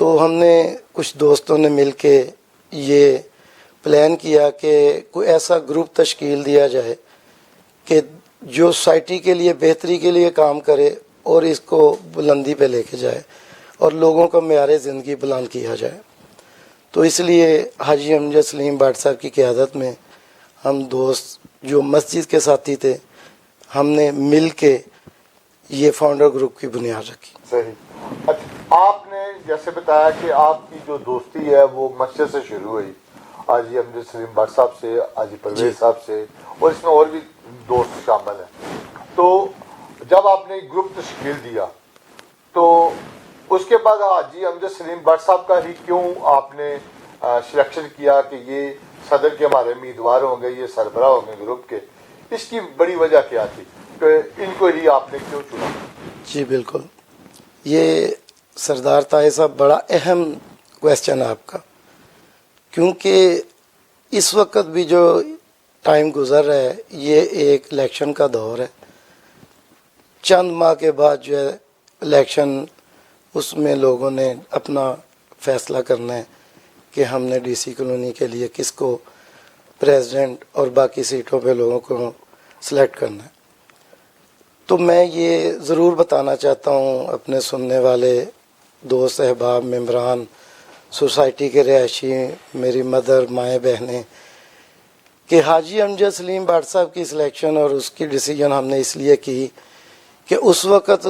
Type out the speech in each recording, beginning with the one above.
تو ہم نے کچھ دوستوں نے مل کے یہ پلان کیا کہ کوئی ایسا گروپ تشکیل دیا جائے کہ جو سوسائٹی کے لیے بہتری کے لیے کام کرے اور اس کو بلندی پہ لے کے جائے اور لوگوں کا معیار زندگی بلند کیا جائے. تو اس لیے حاجی امجد سلیم بٹ صاحب کی قیادت میں ہم دوست جو مسجد کے ساتھی تھے ہم نے مل کے یہ فاؤنڈر گروپ کی بنیاد رکھی. صحیح. اچھا، آپ نے جیسے بتایا کہ آپ کی جو دوستی ہے وہ مسجد سے شروع ہوئی، حاجی امجد سلیم بٹ صاحب سے، حاجی پرویز صاحب سے، اور اس میں اور بھی دوست شامل ہیں. تو جب آپ نے گروپ تشکیل دیا تو اس کے بعد حاجی امجد سلیم بٹ صاحب کا ہی کیوں آپ نے سلیکشن کیا کہ یہ صدر کے ہمارے امیدوار ہوں گے، یہ سربراہ ہوں گے گروپ کے؟ اس کی بڑی وجہ کیا تھی کہ ان کو ہی آپ نے کیوں چنا؟ جی بالکل، یہ سردار طاہر صاحب بڑا اہم کویسچن ہے آپ کا، کیونکہ اس وقت بھی جو ٹائم گزر رہا ہے یہ ایک الیکشن کا دور ہے. چند ماہ کے بعد جو ہے الیکشن، اس میں لوگوں نے اپنا فیصلہ کرنا ہے کہ ہم نے ڈی سی کالونی کے لیے کس کو پریزیڈنٹ اور باقی سیٹوں پہ لوگوں کو سلیکٹ کرنا ہے. تو میں یہ ضرور بتانا چاہتا ہوں اپنے سننے والے دوست احباب، ممبران، سوسائٹی کے رہائشی، میری مدر، مائیں، بہنیں، کہ حاجی امجد سلیم بٹ صاحب کی سلیکشن اور اس کی ڈیسیجن ہم نے اس لیے کی کہ اس وقت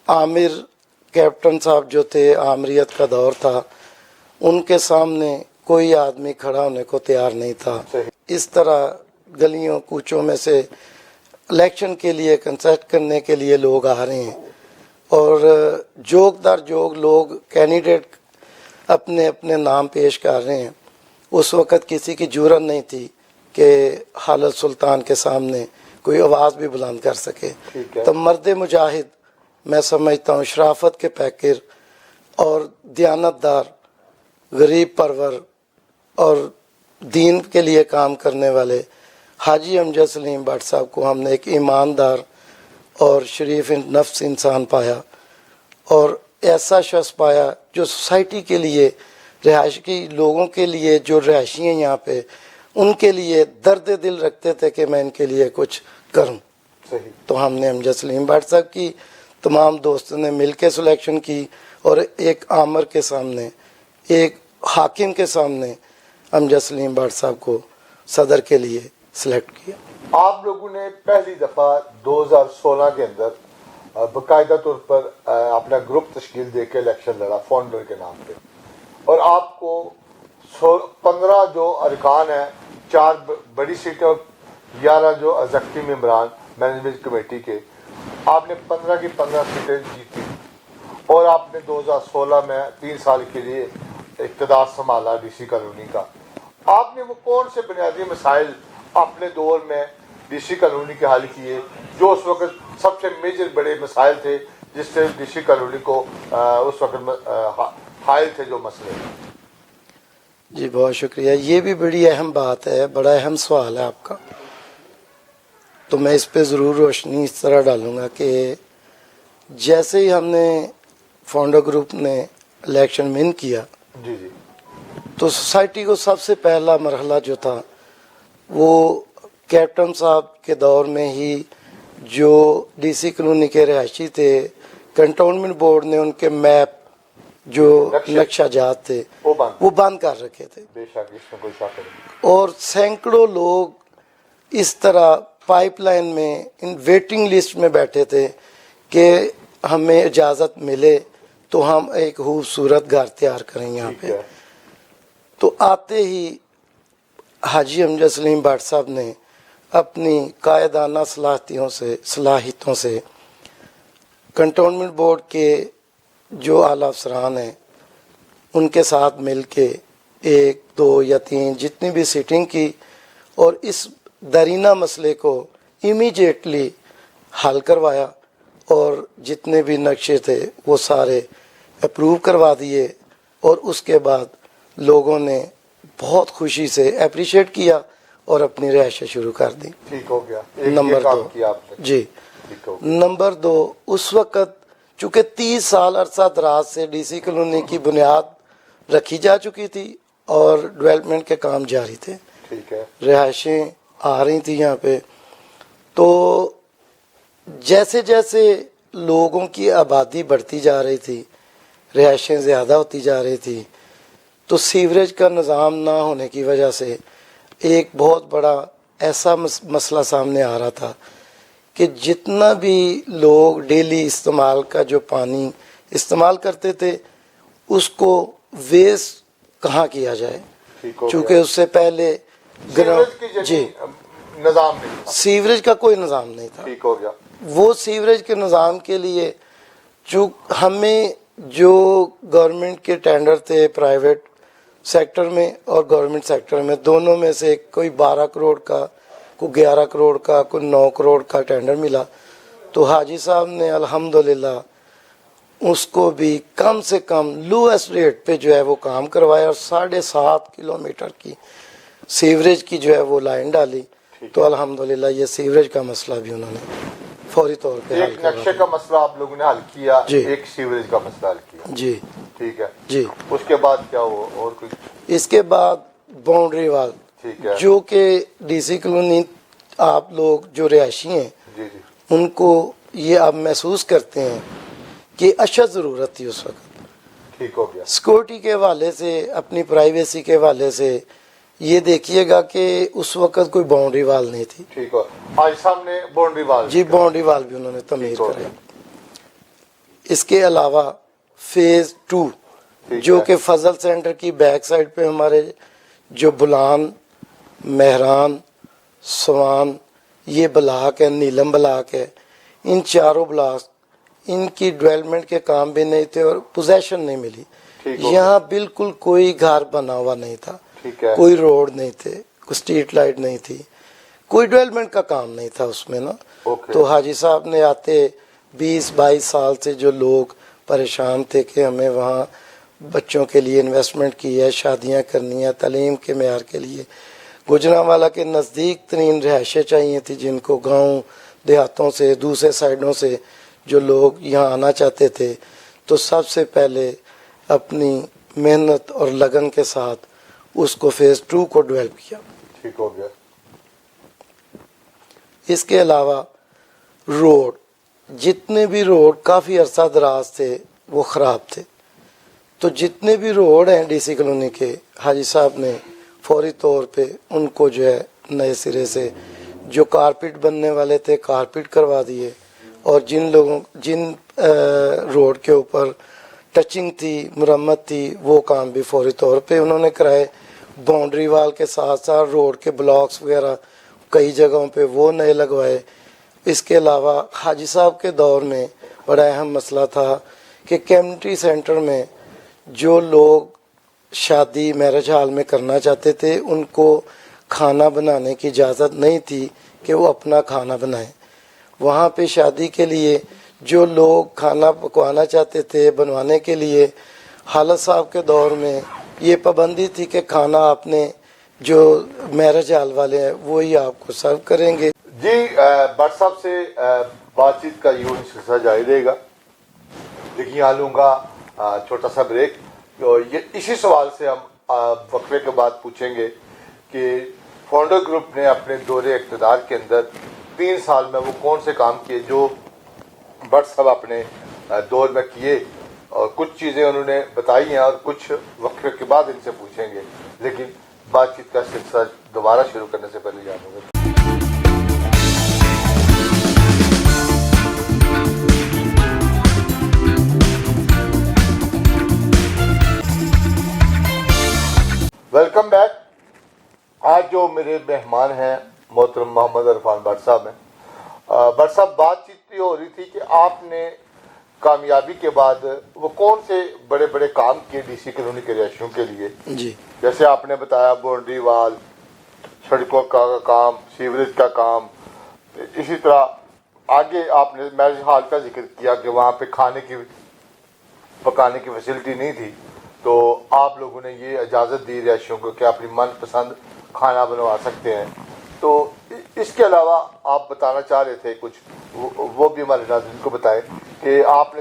عامر کیپٹن صاحب جو تھے، عامریت کا دور تھا، ان کے سامنے کوئی آدمی کھڑا ہونے کو تیار نہیں تھا. اس طرح گلیوں کوچوں میں سے الیکشن کے لیے کنسیسٹ کرنے کے لیے لوگ آ رہے ہیں اور جوگ در جوگ لوگ کینڈیڈیٹ اپنے اپنے نام پیش کر رہے ہیں. اس وقت کسی کی جرأت نہیں تھی کہ حالت سلطان کے سامنے کوئی آواز بھی بلند کر سکے. تو مرد مجاہد میں سمجھتا ہوں، شرافت کے پیکر اور دیانت دار، غریب پرور اور دین کے لیے کام کرنے والے حاجی امجد سلیم بٹ صاحب کو ہم نے ایک ایماندار اور شریف نفس انسان پایا اور ایسا شخص پایا جو سوسائٹی کے لیے، رہائشی لوگوں کے لیے جو رہائشی ہیں یہاں پہ، ان کے لیے درد دل رکھتے تھے کہ میں ان کے لیے کچھ کروں. تو ہم نے امجد سلیم بٹ صاحب کی تمام دوستوں نے مل کے سلیکشن کی اور ایک آمر کے سامنے، ایک حاکم کے سامنے امجد سلیم بٹ صاحب کو صدر کے لیے سلیکٹ کیا. آپ لوگوں نے پہلی دفعہ 2016 کے اندر باقاعدہ طور پر اپنا گروپ تشکیل دے کے الیکشن لڑا فاؤنڈر کے نام پہ، اور آپ کو 15 جو ارکان ہیں، 4 بڑی سیٹیں اور 11 جو ایگزیکٹو ممبران مینجمنٹ کمیٹی کے، آپ نے 15 کی 15 سیٹیں جیتی اور آپ نے 2016 میں 3 سال کے لیے اقتدار سنبھالا ڈی سی کالونی کا. آپ نے وہ کون سے بنیادی مسائل اپنے دور میں ڈی سی کالونی کے حل کیے جو اس وقت سب سے میجر بڑے مسائل تھے جس سے ڈی سی کالونی کو اس وقت حائل تھے جو مسئلے؟ جی بہت شکریہ، یہ بھی بڑی اہم بات ہے، بڑا اہم سوال ہے آپ کا. تو میں اس پہ ضرور روشنی اس طرح ڈالوں گا کہ جیسے ہی ہم نے فاؤنڈر گروپ نے الیکشن ون کیا جی جی تو سوسائٹی کو سب سے پہلا مرحلہ جو تھا وہ کیپٹن صاحب کے دور میں ہی جو ڈی سی کالونی کے رہائشی تھے، کنٹونمنٹ بورڈ نے ان کے میپ جو نقشہ جات تھے وہ بند کر رکھے تھے. بے شک اس میں کوئی شک نہیں. اور سینکڑوں لوگ اس طرح پائپ لائن میں ان ویٹنگ لسٹ میں بیٹھے تھے کہ ہمیں اجازت ملے تو ہم ایک خوبصورت گھر تیار کریں یہاں پہ. تو آتے ہی حاجی امجد سلیم بٹ صاحب نے اپنی قائدانہ صلاحیتوں سے کنٹونمنٹ بورڈ کے جو اعلیٰ افسران ہیں ان کے ساتھ مل کے 1 2 یا 3 جتنی بھی سیٹنگ کی اور اس درینہ مسئلے کو امیجیٹلی حل کروایا اور جتنے بھی نقشے تھے وہ سارے اپروو کروا دیے اور اس کے بعد لوگوں نے بہت خوشی سے اپریشیٹ کیا اور اپنی رہائشیں شروع کر دی. ٹھیک ہو گیا. نمبر 2 جی، نمبر 2 اس وقت چونکہ 30 سال عرصہ دراز سے ڈی سی کالونی کی بنیاد رکھی جا چکی تھی اور ڈیولپمنٹ کے کام جاری تھے، ٹھیک ہے، رہائشیں آ رہی تھیں یہاں پہ. تو جیسے جیسے لوگوں کی آبادی بڑھتی جا رہی تھی، رہائشیں زیادہ ہوتی جا رہی تھی، تو سیوریج کا نظام نہ ہونے کی وجہ سے ایک بہت بڑا ایسا مسئلہ سامنے آ رہا تھا کہ جتنا بھی لوگ ڈیلی استعمال کا جو پانی استعمال کرتے تھے اس کو ویسٹ کہاں کیا جائے، ٹھیک ہو چونکہ گیا. اس سے پہلے سیوریج کی جی نظام نہیں تھا. سیوریج کا کوئی نظام نہیں تھا. ٹھیک ہو گیا. وہ سیوریج کے نظام کے لیے ہمیں جو گورنمنٹ کے ٹینڈر تھے پرائیویٹ سیکٹر میں اور گورنمنٹ سیکٹر میں دونوں میں سے کوئی 12 کروڑ کا، کوئی 11 کروڑ کا، کوئی 9 کروڑ کا ٹینڈر ملا. تو حاجی صاحب نے الحمدللہ اس کو بھی کم سے کم لویسٹ ریٹ پہ جو ہے وہ کام کروایا اور 7.5 کلومیٹر کی سیوریج کی جو ہے وہ لائن ڈالی. تو الحمدللہ یہ سیوریج کا مسئلہ بھی انہوں نے فوری طور پہ حل ایک نقشے کا مسئلہ آپ لوگوں نے حل کیا، ایک سیوریج کا مسئلہ حل کیا. جی ٹھیک ہے جی. اس کے بعد کیا ہوا اور کچھ؟ اس کے بعد باؤنڈری وال، ٹھیک ہے، جو کہ ڈی سی کالونی آپ لوگ جو رہائشی ہیں جی جی ان کو یہ آپ محسوس کرتے ہیں کہ اشد ضرورت تھی اس وقت. ٹھیک ہو گیا. سیکورٹی کے حوالے سے، اپنی پرائیویسی کے حوالے سے یہ دیکھیے گا کہ اس وقت کوئی باؤنڈری وال نہیں تھی. ٹھیک ہو. آج سامنے باؤنڈری وال، جی باؤنڈری وال بھی انہوں نے تعمیر ٹھیک ہو کرائی. گیا. اس کے علاوہ فیز 2 ٹھیک جو ہے. کہ فضل سینٹر کی بیک سائڈ پہ ہمارے جو بلان، مہران، سوان، یہ بلاک ہے، نیلم بلاک ہے، ان چاروں بلاک ان کی ڈیولپمنٹ کے کام بھی نہیں تھے اور پوزیشن نہیں ملی. ٹھیک ہو یہاں بالکل کوئی گھر بنا ہوا نہیں تھا، ٹھیک ہے. کوئی روڈ نہیں تھے، کوئی اسٹریٹ لائٹ نہیں تھی، کوئی ڈیولپمنٹ کا کام نہیں تھا اس میں نا. اوکے. تو حاجی صاحب نے آتے 20-22 سال سے جو لوگ پریشان تھے کہ ہمیں وہاں بچوں کے لیے انویسٹمنٹ کی ہے، شادیاں کرنی ہے، تعلیم کے معیار کے لیے گوجرانوالا کے نزدیک ترین رہائشیں چاہیے تھی، جن کو گاؤں دیہاتوں سے دوسرے سائڈوں سے جو لوگ یہاں آنا چاہتے تھے. تو سب سے پہلے اپنی محنت اور لگن کے ساتھ اس کو فیز 2 کو ڈیولپ کیا. ٹھیک ہو گیا. اس کے علاوہ روڈ، جتنے بھی روڈ کافی عرصہ دراز تھے وہ خراب تھے. تو جتنے بھی روڈ ہیں ڈی سی کالونی کے، حاجی صاحب نے فوری طور پہ ان کو جو ہے نئے سرے سے جو کارپیٹ بننے والے تھے کارپیٹ کروا دیے، اور جن روڈ کے اوپر ٹچنگ تھی، مرمت تھی، وہ کام بھی فوری طور پہ انہوں نے کرائے. باؤنڈری وال کے ساتھ ساتھ روڈ کے بلاکس وغیرہ کئی جگہوں پہ وہ نئے لگوائے. اس کے علاوہ حاجی صاحب کے دور میں بڑا اہم مسئلہ تھا کہ کمیونٹی سینٹر میں جو لوگ شادی میرج ہال میں کرنا چاہتے تھے ان کو کھانا بنانے کی اجازت نہیں تھی کہ وہ اپنا کھانا بنائیں. وہاں پہ شادی کے لیے جو لوگ کھانا پکوانا چاہتے تھے بنوانے کے لیے حالت صاحب کے دور میں یہ پابندی تھی کہ کھانا آپ نے جو میرج ہال والے ہیں وہی آپ کو سرو کریں گے. جی بٹ صاحب سے بات چیت کا یوں سلسلہ جاری رہے گا، لیکن یہاں لوں گا چھوٹا سا بریک. یہ اسی سوال سے ہم وقفے کے بعد پوچھیں گے کہ فاؤنڈر گروپ نے اپنے دور اقتدار کے اندر 3 سال میں وہ کون سے کام کیے جو بٹ صاحب اپنے دور میں کیے، اور کچھ چیزیں انہوں نے بتائی ہیں اور کچھ وقفے کے بعد ان سے پوچھیں گے. لیکن بات چیت کا سلسلہ دوبارہ شروع کرنے سے پہلے جانوں گا. Welcome back. آج جو میرے مہمان ہیں محترم محمد عرفان بٹ صاحب ہیں. بٹ صاحب بات چیت یہ ہو رہی تھی کہ آپ نے کامیابی کے بعد وہ کون سے بڑے بڑے کام کیے ڈی سی کالونی کے رہائشیوں کے لیے. جی جیسے آپ نے بتایا باؤنڈری وال، سڑکوں کا کام، سیوریج کا کام. اسی طرح آگے آپ نے میرج ہال کا ذکر کیا کہ وہاں پہ پکانے کی فیسلٹی نہیں تھی، تو آپ لوگوں نے یہ اجازت دی رہائشیوں کو کہ اپنی من پسند کھانا بنوا سکتے ہیں. تو اس کے علاوہ آپ بتانا چاہ رہے تھے کچھ، وہ بھی ہمارے ناظرین کو بتائیں کہ آپ نے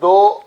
2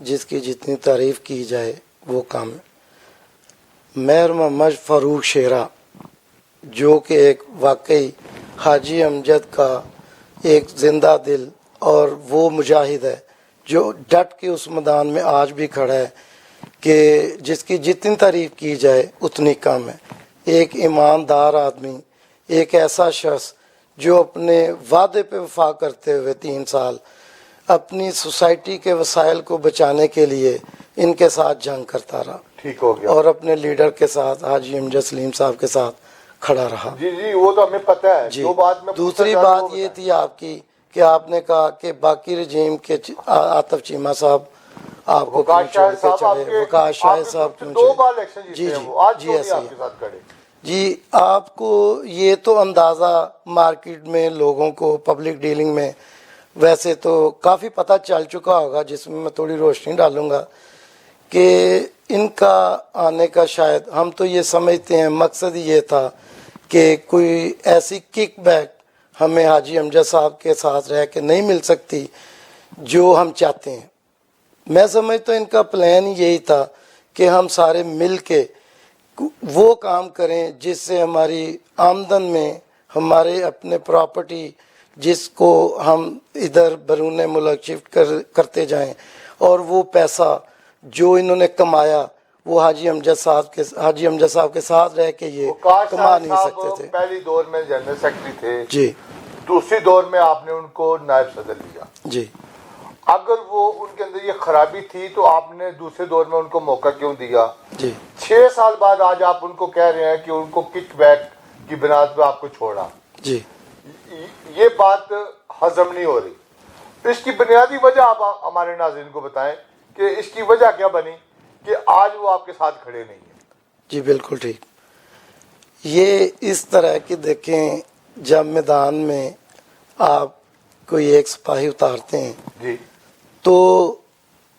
جس کی جتنی تعریف کی جائے وہ کم ہے۔ مہر محمد فاروق شیرہ جو کہ ایک واقعی حاجی امجد کا ایک زندہ دل اور وہ مجاہد ہے جو ڈٹ کے اس میدان میں آج بھی کھڑا ہے کہ جس کی جتنی تعریف کی جائے اتنی کم ہے۔ ایک ایماندار آدمی، ایک ایسا شخص جو اپنے وعدے پہ وفا کرتے ہوئے 3 سال اپنی سوسائٹی کے وسائل کو بچانے کے لیے ان کے ساتھ جنگ کرتا رہا، ٹھیک ہو گیا، اور اپنے لیڈر کے ساتھ حاجی امجد سلیم صاحب کے ساتھ کھڑا رہا۔ جی وہ تو ہمیں پتہ ہے۔ جی جو بات میں دوسری بات یہ تھی آپ کی کہ آپ نے کہا کہ باقی رجیم کے عاطف چیمہ صاحب آپ کو کیوں چھوڑ کے چلے، وقاص شاہد صاحب کیوں 2 بار الیکشن جی جیتے ہیں جی وہ، آج جی کیوں نہیں ایسا آپ ہی کے ساتھ کھڑے؟ جی آپ کو یہ تو اندازہ مارکیٹ میں لوگوں کو پبلک ڈیلنگ میں ویسے تو کافی پتہ چل چکا ہوگا، جس میں تھوڑی روشنی ڈالوں گا کہ ان کا آنے کا شاید ہم تو یہ سمجھتے ہیں مقصد یہ تھا کہ کوئی ایسی کک بیک ہمیں حاجی امجد صاحب کے ساتھ رہ کے نہیں مل سکتی جو ہم چاہتے ہیں۔ میں سمجھتا ہوں ان کا پلان یہی تھا کہ ہم سارے مل کے وہ کام کریں جس سے ہماری آمدن میں ہمارے اپنے پراپرٹی جس کو ہم ادھر بیرون ملک شفٹ کرتے جائیں، اور وہ پیسہ جو انہوں نے کمایا وہ حاجی امجد صاحب کے ساتھ رہ کے یہ کما نہیں سکتے تھے۔ پہلی دور میں جنرل سیکرٹری تھے، جی دوسری دور میں آپ نے ان کو نائب صدر لیا۔ جی اگر وہ ان کے اندر یہ خرابی تھی تو آپ نے دوسرے دور میں ان کو موقع کیوں دیا؟ جی 6 سال بعد آج آپ ان کو کہہ رہے ہیں کہ ان کو کک بیک کی بنیاد پہ آپ کو چھوڑا۔ جی یہ بات ہضم نہیں ہو رہی۔ اس کی بنیادی وجہ آپ ہمارے ناظرین کو بتائیں کہ اس کی وجہ کیا بنی کہ آج وہ آپ کے ساتھ کھڑے نہیں ہیں؟ جی بالکل ٹھیک۔ یہ اس طرح کی دیکھیں، جب میدان میں آپ کوئی ایک سپاہی اتارتے ہیں جی تو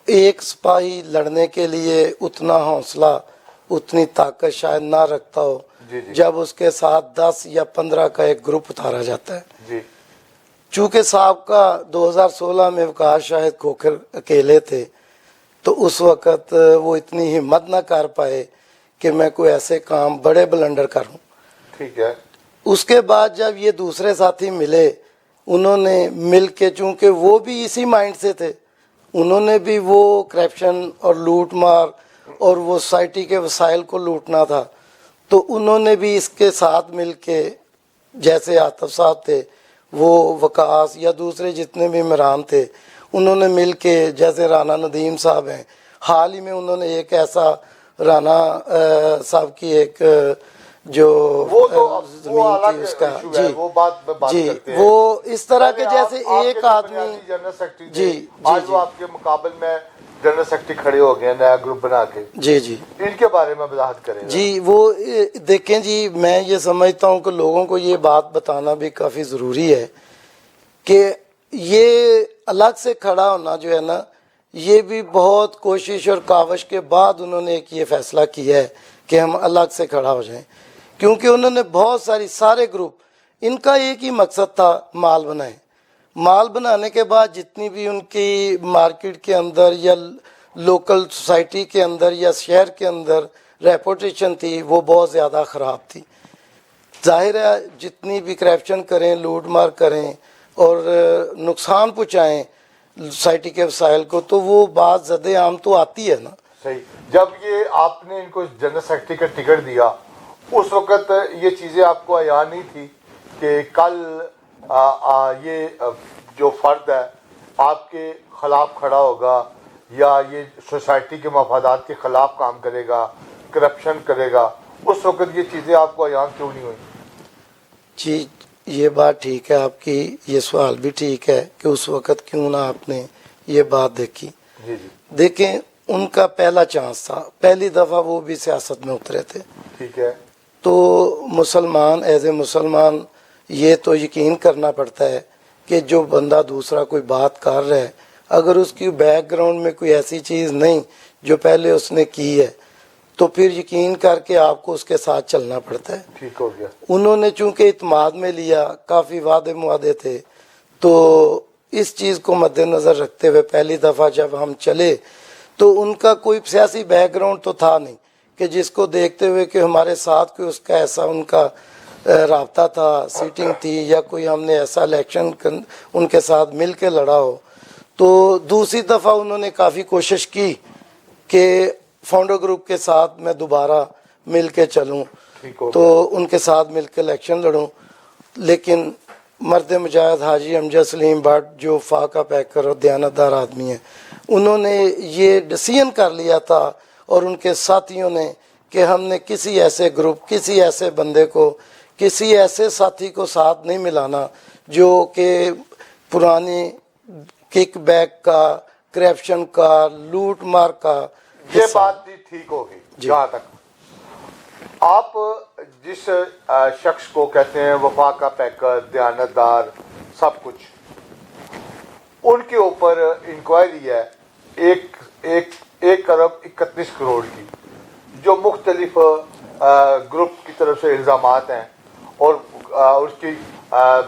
ایک سپاہی لڑنے کے لیے اتنا حوصلہ اتنی طاقت شاید نہ رکھتا ہو جی جی جب اس کے ساتھ 10 یا 15 کا ایک گروپ اتارا جاتا ہے۔ جی چونکہ صاحب کا 2016 میں وقاص شاہد کھوکھر اکیلے تھے تو اس وقت وہ اتنی ہمت نہ کر پائے کہ میں کوئی ایسے کام بڑے بلنڈر کروں۔ ٹھیک ہے۔ اس کے بعد جب یہ دوسرے ساتھی ملے، انہوں نے مل کے، چونکہ وہ بھی اسی مائنڈ سے تھے، انہوں نے بھی وہ کرپشن اور لوٹ مار اور وہ سوسائٹی کے وسائل کو لوٹنا تھا، تو انہوں نے بھی اس کے ساتھ مل کے، جیسے عاطف صاحب تھے، وہ وقاص یا دوسرے جتنے بھی ممبران تھے، انہوں نے مل کے، جیسے رانا ندیم صاحب ہیں، حال ہی میں انہوں نے ایک ایسا رانا صاحب کی ایک جو زمین تھی اس کا، جی جی وہ اس طرح کے جیسے ایک آدمی، جنرل سیکرٹری جی آج وہ آپ کے مقابل میں جنرل سیکرٹری کھڑے ہو گئے نیا گروپ بنا کے، جی جی ان کے بارے میں وضاحت کریں۔ جی وہ دیکھیں جی، میں یہ سمجھتا ہوں کہ لوگوں کو یہ بات بتانا بھی کافی ضروری ہے کہ یہ الگ سے کھڑا ہونا جو ہے نا، یہ بھی بہت کوشش اور کاوش کے بعد انہوں نے ایک یہ فیصلہ کیا ہے کہ ہم الگ سے کھڑا ہو جائیں، کیونکہ انہوں نے بہت سارے گروپ، ان کا ایک ہی مقصد تھا، مال بنائیں۔ مال بنانے کے بعد جتنی بھی ان کی مارکیٹ کے اندر یا لوکل سوسائٹی کے اندر یا شہر کے اندر ریپوٹیشن تھی وہ بہت زیادہ خراب تھی۔ ظاہر ہے جتنی بھی کرپشن کریں، لوٹ مار کریں اور نقصان پہنچائیں سوسائٹی کے وسائل کو، تو وہ بات زد عام تو آتی ہے نا۔ صحیح۔ جب یہ آپ نے ان کو جنرل سیکرٹری کا ٹکٹ دیا، اس وقت یہ چیزیں آپ کو عیاں نہیں تھی کہ کل یہ جو فرد ہے آپ کے خلاف کھڑا ہوگا یا یہ سوسائٹی کے مفادات کے خلاف کام کرے گا، کرپشن کرے گا؟ اس وقت یہ چیزیں آپ کو عیاں کیوں نہیں ہوئی؟ جی یہ بات ٹھیک ہے آپ کی، یہ سوال بھی ٹھیک ہے کہ اس وقت کیوں نہ آپ نے یہ بات دیکھی۔ جی جی دیکھیں ان کا پہلا چانس تھا، پہلی دفعہ وہ بھی سیاست میں اترے تھے، ٹھیک ہے۔ تو مسلمان ایز اے مسلمان یہ تو یقین کرنا پڑتا ہے کہ جو بندہ دوسرا کوئی بات کر رہا ہے، اگر اس کی بیک گراؤنڈ میں کوئی ایسی چیز نہیں جو پہلے اس نے کی ہے تو پھر یقین کر کے آپ کو اس کے ساتھ چلنا پڑتا ہے۔ ٹھیک ہو گیا۔ انہوں نے چونکہ اعتماد میں لیا، کافی وعدے معاہدے تھے، تو اس چیز کو مد نظر رکھتے ہوئے پہلی دفعہ جب ہم چلے تو ان کا کوئی سیاسی بیک گراؤنڈ تو تھا نہیں کہ جس کو دیکھتے ہوئے کہ ہمارے ساتھ کوئی اس کا ایسا ان کا رابطہ تھا، سیٹنگ تھی، یا کوئی ہم نے ایسا الیکشن ان کے ساتھ مل کے لڑا ہو. تو دوسری دفعہ انہوں نے کافی کوشش کی کہ فاؤنڈر گروپ کے ساتھ میں دوبارہ مل کے چلوں، تو ان کے ساتھ مل کے الیکشن لڑوں. لیکن مرد مجاہد حاجی امجد سلیم بٹ جو فاقہ پیکر اور دیانتدار آدمی ہیں، انہوں نے یہ ڈیسیژن کر لیا تھا اور ان کے ساتھیوں نے کہ ہم نے کسی ایسے گروپ، کسی ایسے بندے کو، کسی ایسے ساتھی کو ساتھ نہیں ملانا جو کہ پرانی کک بیک کا، کرپشن کا، لوٹ مار کا. یہ بات بھی ٹھیک ہوگی. جہاں تک آپ جس شخص کو کہتے ہیں وفا کا پیکر، دیانتدار، سب کچھ، ان کے اوپر انکوائری ہے 1 ارب 31 کروڑ کی، جو مختلف گروپ کی طرف سے الزامات ہیں، اور اس کی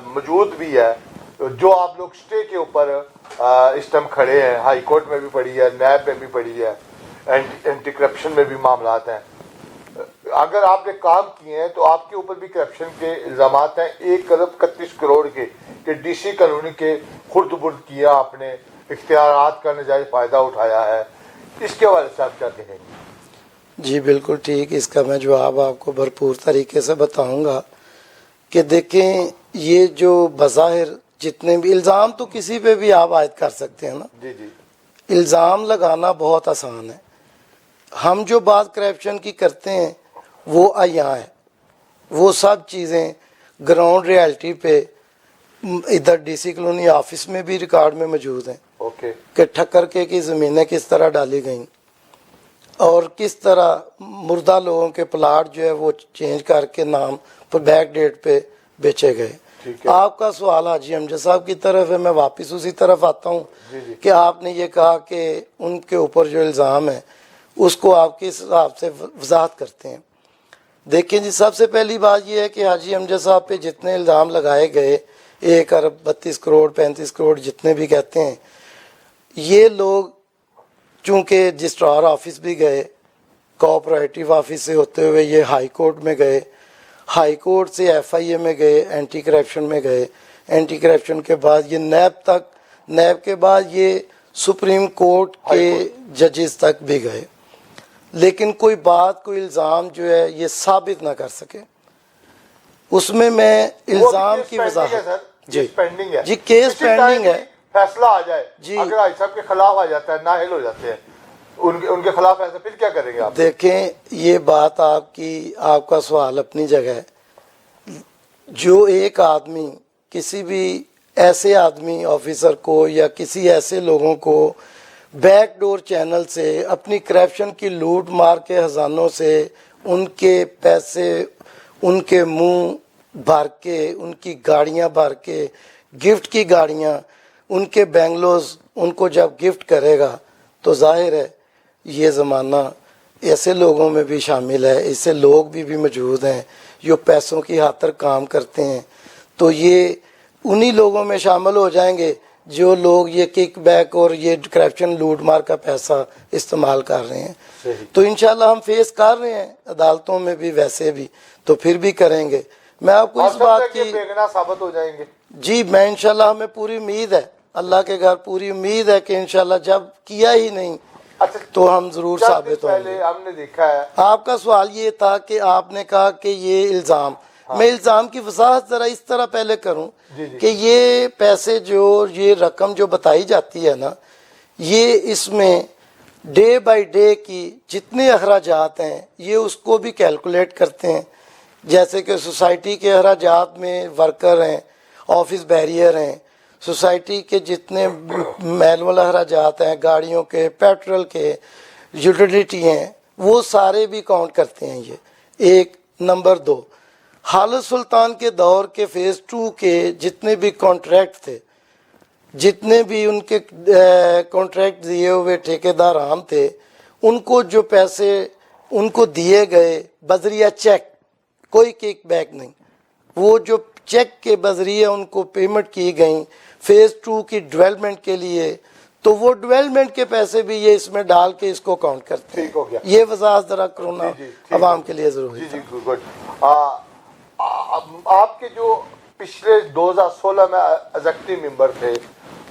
موجود بھی ہے جو آپ لوگ اسٹے کے اوپر اس ٹائم کھڑے ہیں. ہائی کورٹ میں بھی پڑی ہے، نیب میں بھی پڑی ہے، اینٹی کرپشن میں بھی معاملات ہیں. اگر آپ نے کام کیے ہیں تو آپ کے اوپر بھی کرپشن کے الزامات ہیں 1 ارب 31 کروڑ کے، کہ ڈی سی کالونی کے خرد برد کیا، آپ نے اختیارات کا نجائز فائدہ اٹھایا ہے. اس کے حوالے سے آپ کیا کہیں گے؟ جی بالکل ٹھیک، اس کا میں جواب آپ کو بھرپور طریقے سے بتاؤں گا. کہ دیکھیں، یہ جو بظاہر جتنے بھی الزام تو کسی پہ بھی آپ عائد کر سکتے ہیں نا. جی جی. الزام لگانا بہت آسان ہے. ہم جو بات کرپشن کی کرتے ہیں وہ عیاں ہے، وہ سب چیزیں گراؤنڈ ریالٹی پہ ادھر ڈی سی کالونی آفس میں بھی ریکارڈ میں موجود ہیں. اوکے. کہ ٹھکر کے کی زمینیں کس طرح ڈالی گئیں اور کس طرح مردہ لوگوں کے پلاٹ جو ہے وہ چینج کر کے نام پر بیک ڈیٹ پہ بیچے گئے. آپ کا سوال حاجی امجد صاحب کی طرف ہے، میں واپس اسی طرف آتا ہوں کہ آپ نے یہ کہا کہ ان کے اوپر جو الزام ہے اس کو آپ کس حساب سے وضاحت کرتے ہیں. دیکھیں جی، سب سے پہلی بات یہ ہے کہ حاجی امجد صاحب پہ جتنے الزام لگائے گئے 1 ارب 32 کروڑ 35 کروڑ جتنے بھی کہتے ہیں، یہ لوگ چونکہ رجسٹرار آفس بھی گئے، کوآپریٹو آفس سے ہوتے ہوئے یہ ہائی کورٹ میں گئے، ہائی کورٹ سے FIA میں گئے، اینٹی کرپشن میں گئے، اینٹی کرپشن کے بعد یہ نیب تک، نیب کے بعد یہ سپریم کورٹ کے ججز تک بھی گئے. لیکن کوئی بات، کوئی الزام جو ہے یہ ثابت نہ کر سکے. اس میں الزام کی وضاحت جی کیس پینڈنگ ہے. فیصلہ آ جائے اگر حاجی صاحب کے خلاف آ جاتا ہے، نااہل ہو جاتے ہیں ان کے خلاف ایسا، پھر کیا کریں گے آپ؟ دیکھیں، یہ بات آپ کا سوال اپنی جگہ ہے. جو ایک آدمی کسی بھی ایسے آدمی آفیسر کو یا کسی ایسے لوگوں کو بیک ڈور چینل سے اپنی کرپشن کی لوٹ مار کے خزانوں سے ان کے پیسے، ان کے منہ بھر کے، ان کی گاڑیاں بھر کے، گفٹ کی گاڑیاں، ان کے بنگلوز ان کو جب گفٹ کرے گا تو ظاہر ہے یہ زمانہ ایسے لوگوں میں بھی شامل ہے، ایسے لوگ بھی موجود ہیں جو پیسوں کی خاطر کام کرتے ہیں. تو یہ انہی لوگوں میں شامل ہو جائیں گے جو لوگ یہ کک بیک اور یہ کرپشن لوٹ مار کا پیسہ استعمال کر رہے ہیں. تو انشاءاللہ ہم فیس کر رہے ہیں عدالتوں میں بھی، ویسے بھی تو پھر بھی کریں گے. میں آپ کو اس بات کی بےگناہ ثابت ہو جائیں گے. جی میں انشاءاللہ، ہمیں پوری امید ہے، اللہ کے گھر پوری امید ہے کہ انشاءاللہ جب کیا ہی نہیں تو ہم ضرور ثابت ہوں گے. ہم نے دیکھا ہے آپ کا سوال یہ تھا کہ آپ نے کہا کہ یہ الزام، میں الزام کی وضاحت ذرا اس طرح پہلے کروں کہ یہ پیسے جو، یہ رقم جو بتائی جاتی ہے نا، یہ اس میں ڈے بائی ڈے کی جتنے اخراجات ہیں یہ اس کو بھی کیلکولیٹ کرتے ہیں. جیسے کہ سوسائٹی کے اخراجات میں ورکر ہیں، آفس بیریئر ہیں، سوسائٹی کے جتنے مینول اخراجات ہیں، گاڑیوں کے، پیٹرول کے، یوٹیلیٹی ہیں، وہ سارے بھی کاؤنٹ کرتے ہیں. یہ ایک. نمبر 2، حالت سلطان کے دور کے فیز 2 کے جتنے بھی کانٹریکٹ تھے، جتنے بھی ان کے کانٹریکٹ دیے ہوئے ٹھیکیدار عام تھے، ان کو جو پیسے ان کو دیے گئے بذریعہ چیک، کوئی کک بیک نہیں، وہ جو چیک کے بذریعے ان کو پیمنٹ کی گئیں فیز 2 کی ڈیولپمنٹ کے لیے، تو وہ ڈیولپمنٹ کے پیسے بھی یہ اس میں ڈال کے اس کو کاؤنٹ کرتے ہیں. ٹھیک ہو گیا. یہ وضاحت ذرا کرونا جی، عوام کے لیے ضروری جی ہے. جی گڈ. آپ کے جو پچھلے 2016 میں ایگزیکٹو ممبر تھے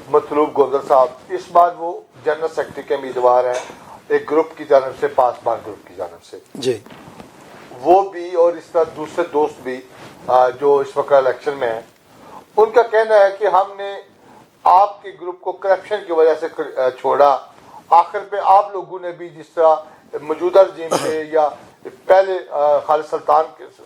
مطلوب گوندل صاحب, اس بار وہ جنرل سیکرٹری کے امیدوار ہیں ایک گروپ کی جانب سے, پاسبان گروپ کی جانب سے. جی وہ بھی اور اس طرح دوسرے دوست بھی جو اس وقت الیکشن میں ہیں, ان کا کہنا ہے کہ ہم نے آپ کے گروپ کو کرپشن کی وجہ سے چھوڑا. آخر پہ آپ لوگوں نے بھی جس طرح موجودہ رجیم پہ یا پہلے خالد سلطان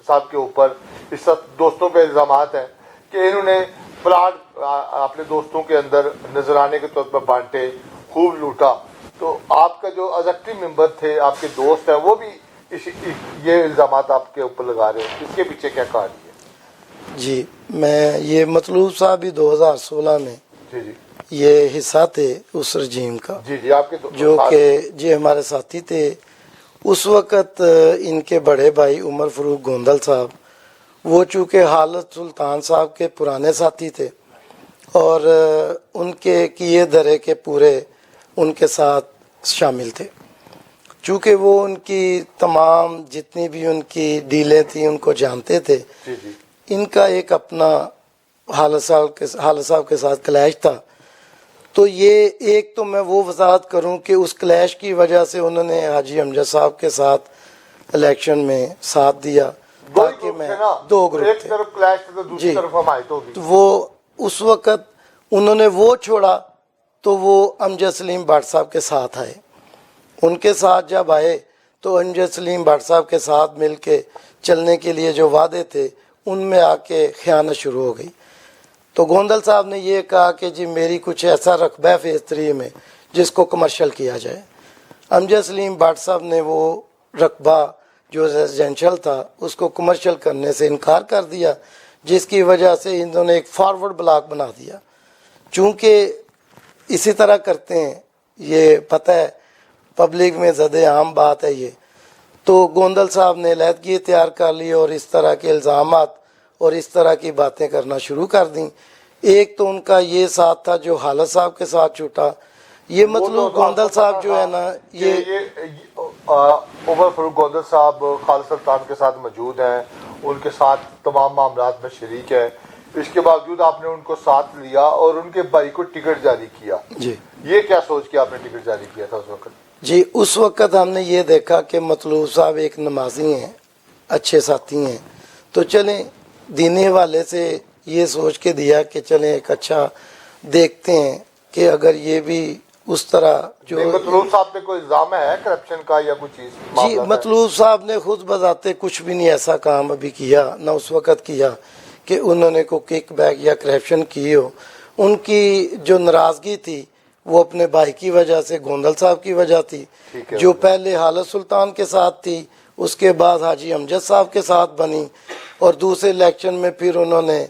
صاحب کے اوپر اس طرح دوستوں پہ الزامات ہیں کہ انہوں نے پلاٹ اپنے دوستوں کے اندر نذرانے کے طور پر بانٹے, خوب لوٹا. تو آپ کا جو ایگزیکٹو ممبر تھے, آپ کے دوست ہیں, وہ بھی یہ الزامات آپ کے اوپر لگا رہے ہیں. اس کے پیچھے کیا کہانی ہے؟ جی, میں یہ مطلوب صاحب بھی 2016 میں جی جی یہ حصہ تھے اس رجیم کا, جی جی آپ کے جو کہ جی ہمارے ساتھی تھے. اس وقت ان کے بڑے بھائی عمر فاروق گوندل صاحب, وہ چونکہ حالت سلطان صاحب کے پرانے ساتھی تھے اور ان کے کیے دھرے کے پورے ان کے ساتھ شامل تھے. چونکہ وہ ان کی تمام جتنی بھی ان کی ڈیلیں تھیں ان کو جانتے تھے. جی جی ان کا ایک اپنا حالت صاحب کے ساتھ کلیش تھا. تو یہ ایک تو میں وہ وضاحت کروں کہ اس کلیش کی وجہ سے انہوں نے حاجی امجد صاحب کے ساتھ الیکشن میں ساتھ دیا, تاکہ میں دو گروپ ایک تھے. طرف کلیش تھا تو دوسری جی. طرف حمایت ہوگی. تو وہ اس وقت انہوں نے وہ چھوڑا تو وہ امجد سلیم بٹ صاحب کے ساتھ آئے. ان کے ساتھ جب آئے تو امجد سلیم بٹ صاحب کے ساتھ مل کے چلنے کے لیے جو وعدے تھے ان میں آ کے خیانت شروع ہو گئی. تو گوندل صاحب نے یہ کہا کہ جی میری کچھ ایسا رقبہ ہے فیز 3 میں جس کو کمرشل کیا جائے. امجد سلیم بٹ صاحب نے وہ رقبہ جو ریزیڈینشل تھا اس کو کمرشل کرنے سے انکار کر دیا, جس کی وجہ سے انہوں نے ایک فارورڈ بلاک بنا دیا. چونکہ اسی طرح کرتے ہیں, یہ پتہ ہے پبلک میں زد عام بات ہے یہ. تو گوندل صاحب نے علیحدگی تیار کر لی اور اس طرح کے الزامات اور اس طرح کی باتیں کرنا شروع کر دیں. ایک تو ان کا یہ ساتھ تھا جو حالت صاحب کے ساتھ چھوٹا. یہ مطلب گوندل صاحب جو ہے نا, یہ عمر فاروق گوندل صاحب خالد سلطان کے ساتھ موجود ہیں, ان کے ساتھ تمام معاملات میں شریک ہے. اس کے باوجود آپ نے ان کو ساتھ لیا اور ان کے بھائی کو ٹکٹ جاری کیا. جی یہ کیا سوچ کے آپ نے ٹکٹ جاری کیا تھا اس وقت؟ جی, اس وقت ہم نے یہ دیکھا کہ مطلوب صاحب ایک نمازی ہیں, اچھے ساتھی ہیں, تو چلیں دینی حوالے سے یہ سوچ کے دیا کہ چلیں ایک اچھا دیکھتے ہیں کہ اگر یہ بھی اس طرح جو مطلوب صاحب پہ کوئی الزام ہے کرپشن کا یا کوئی چیز؟ جی, مطلوب صاحب نے خود بذاتے کچھ بھی نہیں ایسا کام ابھی کیا, نہ اس وقت کیا کہ انہوں نے کوئی کک بیک یا کرپشن کی ہو. ان کی جو ناراضگی تھی وہ اپنے بھائی کی وجہ سے, گوندل صاحب کی وجہ تھی, جو پہلے حالت سلطان کے ساتھ تھی, اس کے بعد حاجی امجد صاحب کے ساتھ بنی, اور دوسرے الیکشن میں پھر انہوں نے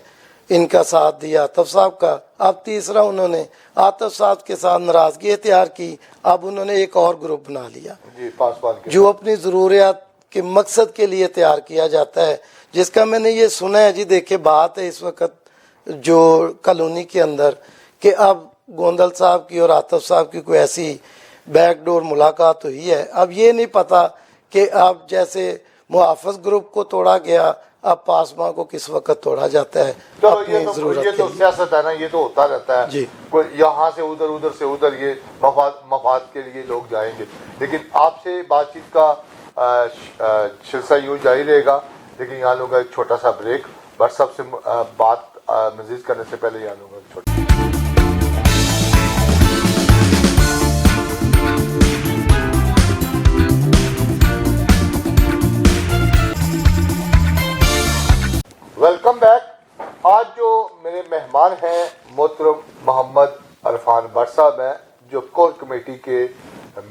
ان کا ساتھ دیا عاطف صاحب کا. اب تیسرا انہوں نے عاطف صاحب کے ساتھ ناراضگی اختیار کی. اب انہوں نے ایک اور گروپ بنا لیا جو اپنی ضروریات کے مقصد کے لیے تیار کیا جاتا ہے, جس کا میں نے یہ سنا ہے. جی دیکھیں بات ہے اس وقت جو کالونی کے اندر کہ اب گوندل صاحب کی اور عاطف صاحب کی کوئی ایسی بیک ڈور ملاقات ہوئی ہے. اب یہ نہیں پتا کہ اب جیسے محافظ گروپ کو توڑا گیا, اب پاسباں کو کس وقت توڑا جاتا ہے اپنی ضرورت یہ تو سیاست ہے نا, یہ تو ہوتا رہتا ہے. جی, یہاں سے ادھر, ادھر سے ادھر, یہ مفاد کے لیے لوگ جائیں گے. لیکن آپ سے بات چیت کا سلسلہ یوں جاری رہے گا. لیکن یہاں لوگوں کا ایک چھوٹا سا بریک. بٹ سب سے بات مزید کرنے سے پہلے یہاں لوگوں کا چھوٹا ویلکم بیک. آج جو میرے مہمان ہیں محترم محمد عرفان بٹ صاحب ہیں, جو کور کمیٹی کے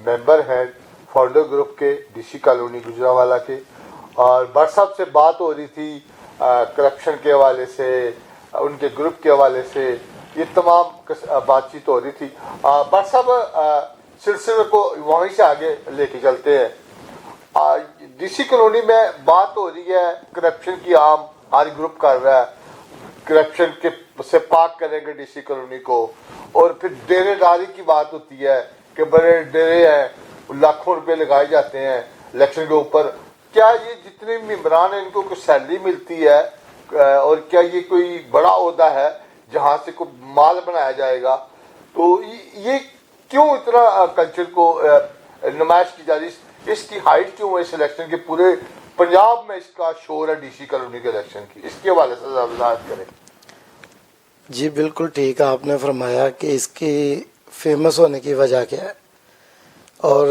ممبر ہیں فاؤنڈر گروپ کے ڈی سی کالونی گجرانوالہ کے. اور بٹ صاحب سے بات ہو رہی تھی کرپشن کے حوالے سے, ان کے گروپ کے حوالے سے, یہ تمام بات چیت ہو رہی تھی. بٹ صاحب سلسلے کو وہیں سے آگے لے کے چلتے ہیں. ڈی سی کالونی میں بات ہو رہی ہے کرپشن کی, عام ہر گروپ کر رہا ہے. کرپشن کے سے پاک کریں گے ڈی سی کالونی کو، اور پھر ڈیرے داری کی بات ہوتی ہے کہ بڑے ڈیرے ہیں، لاکھوں روپے لگائے جاتے ہیں الیکشن کے اوپر. کیا یہ جتنے ممبران ہیں ان کو کوئی سیلری ملتی ہے، اور کیا یہ کوئی بڑا عہدہ ہے جہاں سے کوئی مال بنایا جائے گا؟ تو یہ کیوں اتنا کلچر کو نمائش کی جا رہی ہے؟ اس کی ہائٹ کیوں ہے اس الیکشن کے؟ پورے پنجاب میں اس کا شور ہے ڈی سی کالونی کے الیکشن کی، اس کے حوالے سے وضاحت کریں. جی بالکل ٹھیک آپ نے فرمایا کہ اس کی فیمس ہونے کی وجہ کیا ہے، اور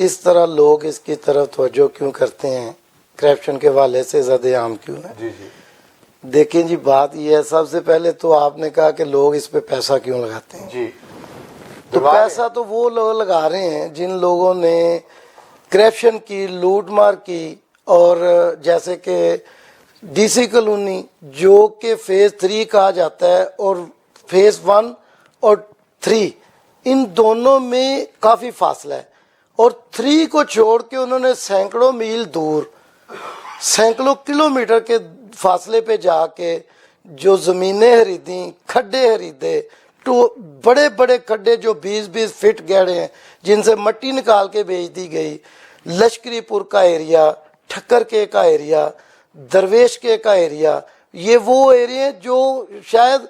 اس طرح لوگ اس کی طرف توجہ کیوں کرتے ہیں، کرپشن کے حوالے سے زد عام کیوں ہے. جی جی دیکھیں جی بات یہ ہے، سب سے پہلے تو آپ نے کہا کہ لوگ اس پہ پیسہ کیوں لگاتے ہیں. جی. تو پیسہ تو وہ لوگ لگا رہے ہیں جن لوگوں نے کرپشن کی، لوٹ مار کی، اور جیسے کہ ڈی سی کالونی جو کہ فیز 3 کہا جاتا ہے، اور فیز 1 اور 3 ان دونوں میں کافی فاصلہ ہے، اور 3 کو چھوڑ کے انہوں نے سینکڑوں میل دور، سینکڑوں کلومیٹر کے فاصلے پہ جا کے جو زمینیں خریدیں، کھڈے خریدے، تو بڑے بڑے کھڈے جو 20-20 فٹ گہرے ہیں جن سے مٹی نکال کے بیچ دی گئی. لشکری پور کا ایریا، ٹھکر کے کا ایریا، درویش کے کا ایریا، یہ وہ ایریا جو شاید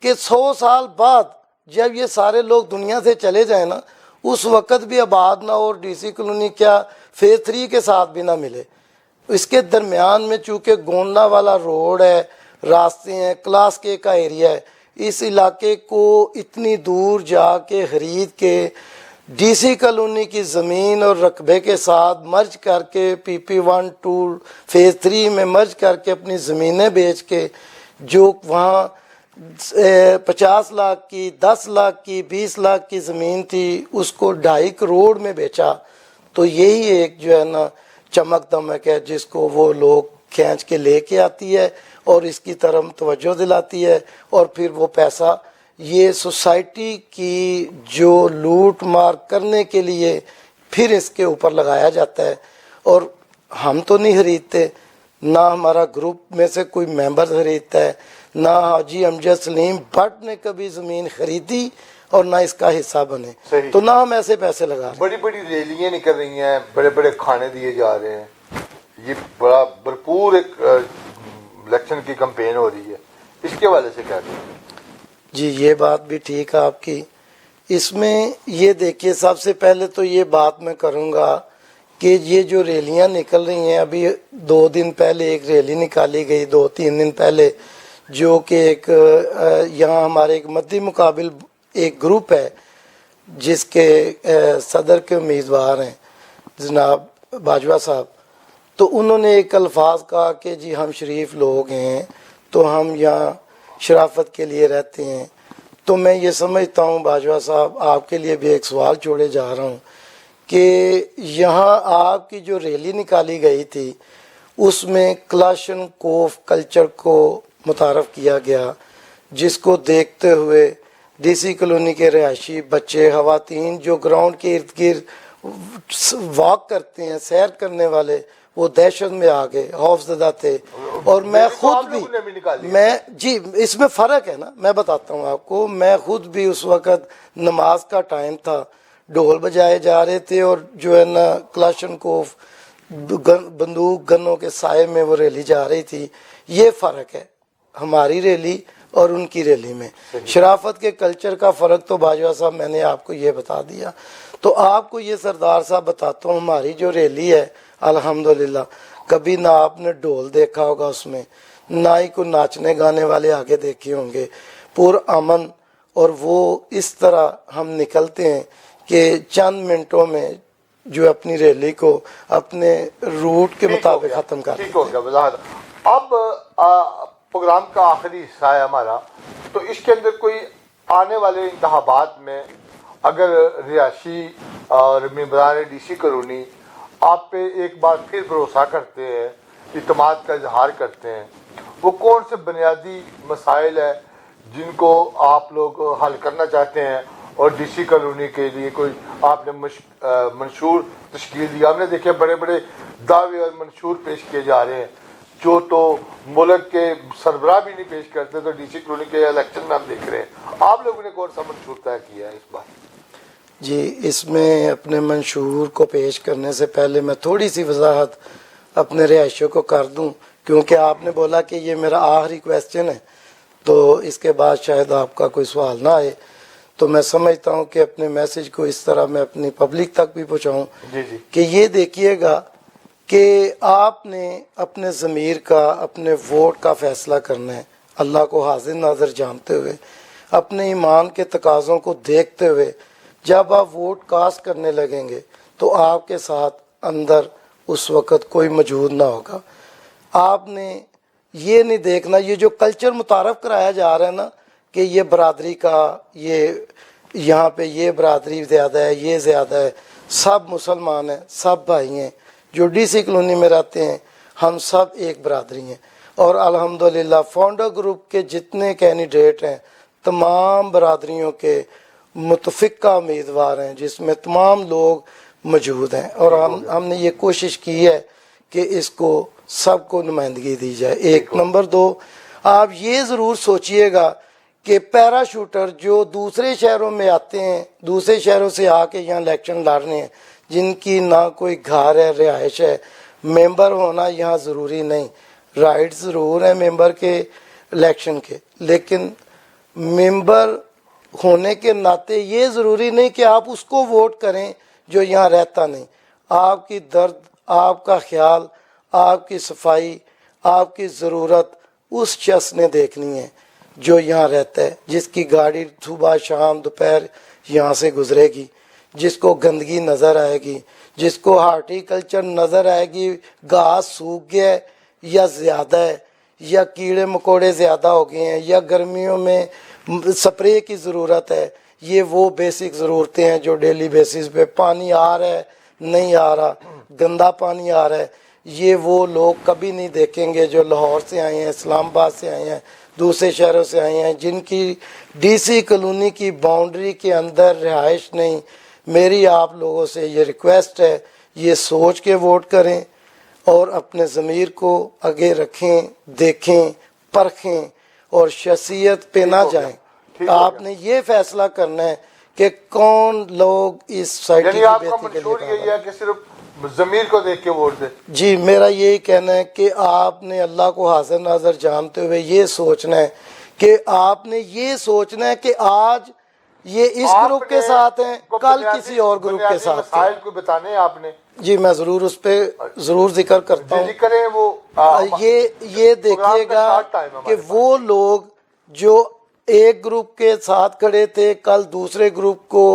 کہ 100 سال بعد جب یہ سارے لوگ دنیا سے چلے جائیں نا، اس وقت بھی آباد نہ اور ڈی سی کالونی کیا فیز 3 کے ساتھ بھی نہ ملے. اس کے درمیان میں چونکہ گونڈا والا روڈ ہے، راستے ہیں، کلاس کے کا ایریا ہے، اس علاقے کو اتنی دور جا کے خرید کے ڈی سی کالونی کی زمین اور رقبے کے ساتھ مرج کر کے پی 1 2 فیز 3 میں مرج کر کے اپنی زمینیں بیچ کے جو وہاں 50 لاکھ کی، 10 لاکھ کی، 20 لاکھ کی زمین تھی اس کو 2.5 کروڑ میں بیچا. تو یہی ایک جو ہے نا چمک دمک ہے جس کو وہ لوگ کھینچ کے لے کے آتی ہے اور اس کی طرف توجہ دلاتی ہے، اور پھر وہ پیسہ یہ سوسائٹی کی جو لوٹ مار کرنے کے لیے پھر اس کے اوپر لگایا جاتا ہے. اور ہم تو نہیں خریدتے، نہ ہمارا گروپ میں سے کوئی ممبر خریدتا ہے، نہ حاجی امجد سلیم بٹ نے کبھی زمین خریدی اور نہ اس کا حصہ بنے. تو نہ ہم ایسے پیسے لگا رہے ہیں. بڑی بڑی ریلیاں نکل رہی ہیں، بڑے بڑے کھانے دیے جا رہے ہیں، یہ بڑا بھرپور ایک الیکشن کی کمپین ہو رہی ہے، اس کے حوالے سے کیا کہیں؟ جی یہ بات بھی ٹھیک ہے آپ کی. اس میں یہ دیکھیے سب سے پہلے تو یہ بات میں کروں گا کہ یہ جو ریلیاں نکل رہی ہیں، ابھی 2 دن پہلے ایک ریلی نکالی گئی، 2-3 دن پہلے، جو کہ ایک یہاں ہمارے ایک مدی مقابل ایک گروپ ہے جس کے صدر کے امیدوار ہیں جناب باجوہ صاحب. تو انہوں نے ایک الفاظ کہا کہ جی ہم شریف لوگ ہیں تو ہم یہاں شرافت کے لیے رہتے ہیں. تو میں یہ سمجھتا ہوں باجوہ صاحب آپ کے لیے بھی ایک سوال چھوڑے جا رہا ہوں کہ یہاں آپ کی جو ریلی نکالی گئی تھی اس میں کلاشن کوف کلچر کو متعارف کیا گیا، جس کو دیکھتے ہوئے ڈی سی کالونی کے رہائشی بچے، خواتین جو گراؤنڈ کے ارد گرد واک کرتے ہیں، سیر کرنے والے، وہ دہشت میں آ گئے، خوف زدہ تھے. اور میں خود بھی جی اس میں فرق ہے نا، میں بتاتا ہوں آپ کو. میں خود بھی اس وقت نماز کا ٹائم تھا، ڈھول بجائے جا رہے تھے اور جو ہے نا کلاشن کوف بندوق گنوں کے سائے میں وہ ریلی جا رہی تھی. یہ فرق ہے ہماری ریلی اور ان کی ریلی میں. شرافت کے کلچر کا فرق تو باجوہ صاحب میں نے آپ کو یہ بتا دیا. تو آپ کو یہ سردار صاحب بتاتا ہوں، ہماری جو ریلی ہے الحمدللہ کبھی نہ آپ نے ڈھول دیکھا ہوگا اس میں، نہ ہی کوئی ناچنے گانے والے آگے دیکھے ہوں گے، پور امن. اور وہ اس طرح ہم نکلتے ہیں کہ چند منٹوں میں جو اپنی ریلی کو اپنے روٹ کے مطابق ختم کر. ٹھیک ہو گیا وضاحت. اب پروگرام کا آخری حصہ ہے ہمارا، تو اس کے اندر کوئی آنے والے انتخابات میں اگر رہائشی اور ممبران ڈی سی کالونی آپ پہ ایک بار پھر بھروسہ کرتے ہیں، اعتماد کا اظہار کرتے ہیں، وہ کون سے بنیادی مسائل ہیں جن کو آپ لوگ حل کرنا چاہتے ہیں؟ اور ڈی سی کالونی کے لیے کوئی آپ نے منشور تشکیل دیا؟ ہم نے دیکھے بڑے بڑے دعوے اور منشور پیش کیے جا رہے ہیں، جو تو ملک کے سربراہ بھی نہیں پیش کرتے، تو ڈی سی کالونی کے الیکشن میں ہم دیکھ رہے ہیں آپ لوگوں نے کون سا منشور طے کیا ہے اس بار؟ جی اس میں اپنے منشور کو پیش کرنے سے پہلے میں تھوڑی سی وضاحت اپنے رہائشیوں کو کر دوں، کیونکہ آپ نے بولا کہ یہ میرا آخری کویسچن ہے تو اس کے بعد شاید آپ کا کوئی سوال نہ آئے، تو میں سمجھتا ہوں کہ اپنے میسج کو اس طرح میں اپنی پبلک تک بھی پہنچاؤں کہ یہ دیکھیے گا کہ آپ نے اپنے ضمیر کا، اپنے ووٹ کا فیصلہ کرنا ہے، اللہ کو حاضر ناظر جانتے ہوئے، اپنے ایمان کے تقاضوں کو دیکھتے ہوئے جب آپ ووٹ کاسٹ کرنے لگیں گے تو آپ کے ساتھ اندر اس وقت کوئی موجود نہ ہوگا۔ آپ نے یہ نہیں دیکھنا، یہ جو کلچر متعارف کرایا جا رہا ہے نا کہ یہ برادری کا، یہ یہاں پہ یہ برادری زیادہ ہے، یہ زیادہ ہے، سب مسلمان ہیں، سب بھائی ہیں، جو ڈی سی کالونی میں رہتے ہیں ہم سب ایک برادری ہیں، اور الحمدللہ فاؤنڈر گروپ کے جتنے کینڈیڈیٹ ہیں تمام برادریوں کے متفقہ امیدوار ہیں، جس میں تمام لوگ موجود ہیں، اور ہم نے یہ کوشش کی ہے کہ اس کو سب کو نمائندگی دی جائے۔ ایک نمبر دو، آپ یہ ضرور سوچئے گا کہ پیرا شوٹر جو دوسرے شہروں میں آتے ہیں، دوسرے شہروں سے آ کے یہاں الیکشن لڑنے ہیں، جن کی نہ کوئی گھر ہے، رہائش ہے، ممبر ہونا یہاں ضروری نہیں، رائٹ ضرور ہیں ممبر کے الیکشن کے، لیکن ممبر ہونے کے ناطے یہ ضروری نہیں کہ آپ اس کو ووٹ کریں جو یہاں رہتا نہیں۔ آپ کی درد، آپ کا خیال، آپ کی صفائی، آپ کی ضرورت اس شخص نے دیکھنی ہے جو یہاں رہتا ہے، جس کی گاڑی صبح شام دوپہر یہاں سے گزرے گی، جس کو گندگی نظر آئے گی، جس کو ہارٹی کلچر نظر آئے گی، گھاس سوکھ گیا ہے یا زیادہ ہے، یا کیڑے مکوڑے زیادہ ہو گئے ہیں، یا گرمیوں میں سپرے کی ضرورت ہے۔ یہ وہ بیسک ضرورتیں ہیں جو ڈیلی بیسس پہ، پانی آ رہا ہے نہیں آ رہا، گندا پانی آ رہا ہے، یہ وہ لوگ کبھی نہیں دیکھیں گے جو لاہور سے آئے ہیں، اسلام آباد سے آئے ہیں، دوسرے شہروں سے آئے ہیں، جن کی ڈی سی کالونی کی باؤنڈری کے اندر رہائش نہیں۔ میری آپ لوگوں سے یہ ریکویسٹ ہے، یہ سوچ کے ووٹ کریں اور اپنے ضمیر کو آگے رکھیں، دیکھیں، پرکھیں اور شخصیت پہ نہ جائیں۔ آپ نے یہ فیصلہ کرنا ہے کہ کون لوگ اس سوسائٹی کی آپ کا بہتری کے منشور لیے یہی ہے کہ صرف ضمیر کو دیکھ کے ووٹ دیں؟ جی میرا یہی کہنا ہے کہ آپ نے اللہ کو حاضر ناظر جانتے ہوئے یہ سوچنا ہے کہ آپ نے یہ سوچنا ہے کہ آج یہ اس گروپ کے ساتھ ہیں، کل کسی اور گروپ کے ساتھ ہیں۔ مسائل کو بتانے آپ نے؟ جی میں ضرور اس پہ ضرور ذکر کرتا ہوں۔ کریں وہ یہ دیکھیے گا کہ وہ لوگ جو ایک گروپ کے ساتھ کھڑے تھے کل دوسرے گروپ کو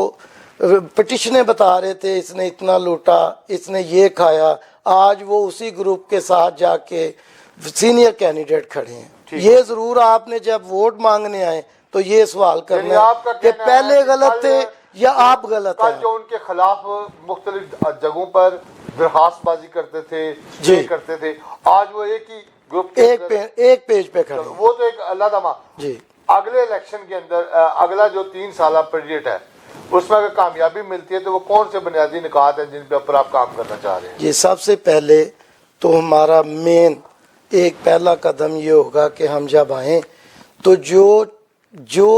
پٹیشنیں بتا رہے تھے، اس نے اتنا لوٹا، اس نے یہ کھایا، آج وہ اسی گروپ کے ساتھ جا کے سینئر کینڈیڈیٹ کھڑے ہیں۔ یہ ضرور آپ نے جب ووٹ مانگنے آئے تو یہ سوال کرنا ہے کہ پہلے غلط تھے یا آپ غلط ہیں۔ جو ان کے خلاف مختلف جگہوں پر درخواست بازی کرتے تھے کرتے تھے، آج وہ ایک ہی گروپ ایک پیج پہ کھڑے ہیں۔ وہ تو ایک اللہ دما جی اگلے الیکشن کے اندر اگلا جو 3 سالہ پیریڈ ہے اس میں اگر کامیابی ملتی ہے تو وہ کون سے بنیادی نکات ہیں جن پہ اوپر آپ کام کرنا چاہ رہے ہیں؟ یہ سب سے پہلے تو ہمارا مین ایک پہلا قدم یہ ہوگا کہ ہم جب آئیں تو جو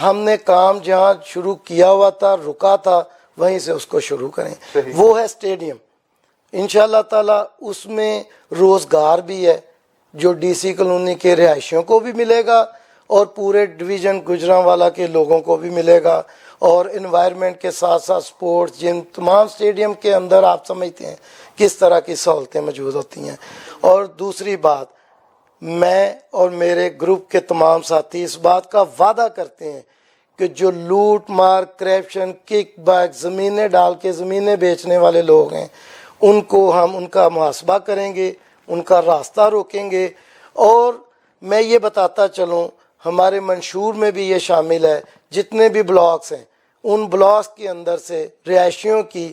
ہم نے کام جہاں شروع کیا ہوا تھا، رکا تھا، وہیں سے اس کو شروع کریں۔ وہ ہے اسٹیڈیم، انشاءاللہ تعالی اس میں روزگار بھی ہے جو ڈی سی کالونی کے رہائشیوں کو بھی ملے گا اور پورے ڈویژن گجرانوالہ کے لوگوں کو بھی ملے گا، اور انوائرمنٹ کے ساتھ ساتھ سپورٹس، جن تمام اسٹیڈیم کے اندر آپ سمجھتے ہیں کس طرح کی سہولتیں موجود ہوتی ہیں۔ اور دوسری بات، میں اور میرے گروپ کے تمام ساتھی اس بات کا وعدہ کرتے ہیں کہ جو لوٹ مار، کرپشن، کک بیک، زمینیں ڈال کے زمینیں بیچنے والے لوگ ہیں ان کو ہم ان کا محاسبہ کریں گے، ان کا راستہ روکیں گے۔ اور میں یہ بتاتا چلوں ہمارے منشور میں بھی یہ شامل ہے، جتنے بھی بلاکس ہیں ان بلاکس کے اندر سے رہائشیوں کی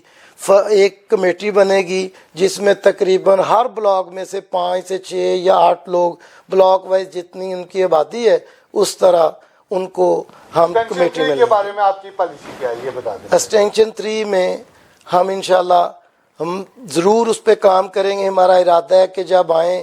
ایک کمیٹی بنے گی جس میں تقریباً ہر بلاک میں سے 5 سے 6 یا 8 لوگ، بلاک وائز جتنی ان کی آبادی ہے اس طرح ان کو ہم کمیٹی میں کے بارے میں آپ کی پالیسی کیا ہے یہ بتا دیں۔ ایکسٹینشن 3 میں ہم انشاءاللہ ہم ضرور اس پہ کام کریں گے۔ ہمارا ارادہ ہے کہ جب آئیں